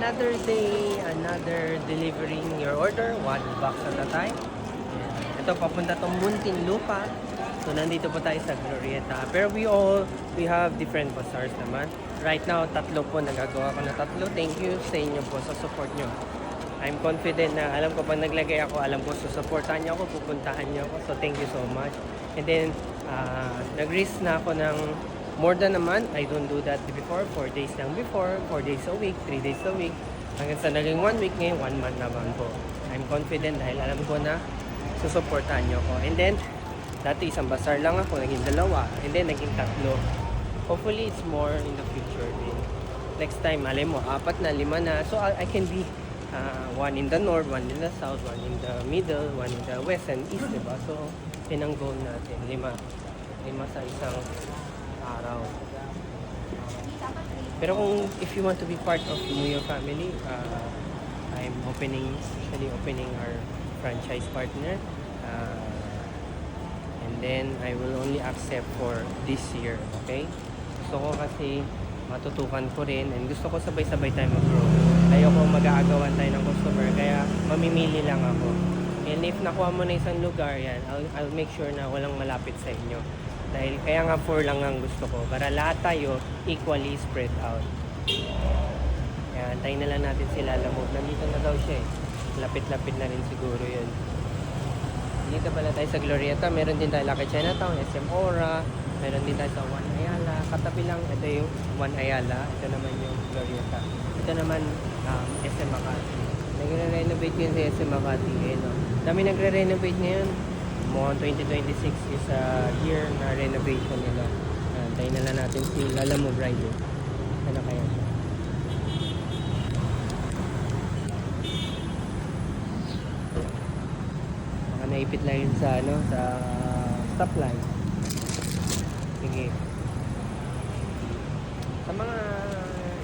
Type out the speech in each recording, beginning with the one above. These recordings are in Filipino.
Another day, another delivering your order, one box at a time. Ito, papunta tong Muntinlupa. So, nandito po tayo sa Glorieta. Pero we have different bazaars naman. Right now, tatlo po, nagagawa ko na tatlo. Thank you sa inyo po, sa support nyo. I'm confident na alam ko pag naglagay ako, alam ko susuportahan niyo ako, pupuntahan niyo ako. So, thank you so much. And then, nag-risk na ako ng more than a month. I don't do that before. 4 days lang before. 4 days a week. 3 days a week. Hanggang sa naging 1 week ngayon, 1 month naman po. I'm confident dahil alam ko na susuportahan nyo ako. And then, dati isang bazaar lang ako. Naging dalawa. And then, naging tatlo. Hopefully, it's more in the future din. Next time, malay mo, 4 na, 5 na. So, I can be one in the north, one in the south, one in the middle, one in the west and east, diba? So, yun ang goal natin. 5 sa isang araw. Pero kung if you want to be part of Muyo family, I'm opening our franchise partner, and then I will only accept for this year. Okay, gusto ko kasi matutukan ko rin and gusto ko sabay-sabay tayo mag-grow. Ayoko mag-aagawan tayo ng customer, kaya mamimili lang ako. And if nakuha mo na isang lugar, yan, I'll make sure na walang malapit sa inyo. Dahil kaya nga 4 lang ang gusto ko para lahat tayo equally spread out. Kaya antayin na lang natin sila. Lamog, nandito na daw siya eh. Lapit-lapit na rin siguro yun. Dito pala tayo sa Glorieta. Meron din tayo Lucky Chinatown, SM Aura. Meron din tayo sa One Ayala. Katabi lang, ito yung One Ayala. Ito naman yung Glorieta. Ito naman SM Makati. Nagre-renovate yun sa SM Makati. Eh, no? Dami nagre-renovate ngayon. Mukhang 2026 is a year na renovation nila. Antayin na lang natin si Lalamove Rider. Ano kaya siya? Baka naipit lang yun sa stoplight. Sige. Sa mga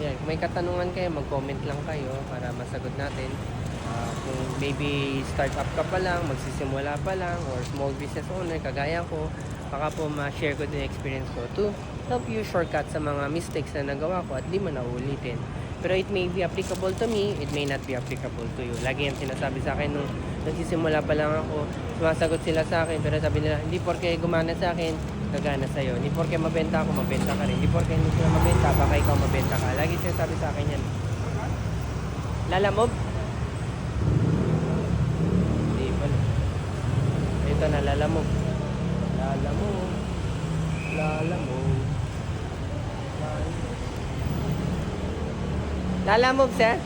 yan, kung may katanungan kayo, mag-comment lang kayo para masagot natin. Kung maybe start-up ka pa lang, magsisimula pa lang, or small business owner, kagaya ko, baka po ma-share ko din experience ko to help you shortcut sa mga mistakes na nagawa ko at di mo na uulitin. Pero it may be applicable to me, it may not be applicable to you. Lagi yung sinasabi sa akin nung nagsisimula pa lang ako, sumasagot sila sa akin, pero sabi nila, hindi porke gumana sa akin, gagana sa'yo. Hindi porke mabenta ako, mabenta ka rin. Hindi porke hindi sila mabenta, baka ikaw mabenta ka. Lagi sinasabi sa akin yan. Lalamove? Ito na, Lalamove. Lalamove. Lalamove. Lalamove, sir?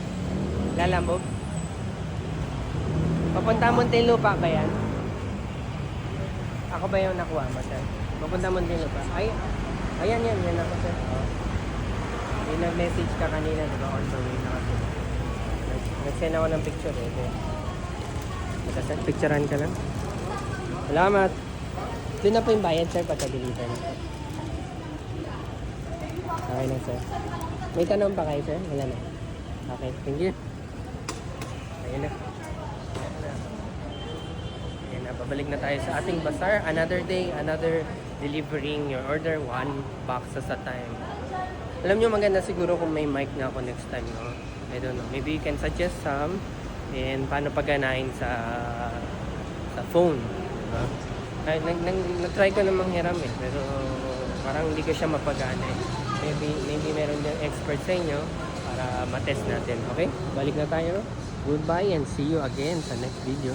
Lalamove? Papunta Muntinlupa ba yan? Ako ba yung nakuha mo, sir? Papunta Muntinlupa. Ay, ayan yan ako, sir. Oh. May nag-message ka kanina, diba? On the way na kasi. Nag-send ako ng picture, eh. Picturean ka lang. Salamat. Doon na po yung bayad, sir, pagka-deliver na. Okay na, sir. May tanong pa kayo, sir? Wala na. Okay, thank you. Ayun na. Ayun na, babalik na tayo sa ating bazaar. Another day, another delivering your order, 1 box at a time. Alam nyo, maganda siguro kung may mic na ako next time, no? I don't know. Maybe you can suggest some and paano pagganahin sa phone. Diba? Nag-try ko namang hiram eh, pero parang hindi ko siya mapagana eh. Maybe meron din expert sa inyo para matest natin. Okay? Balik na tayo. Goodbye and see you again sa next video.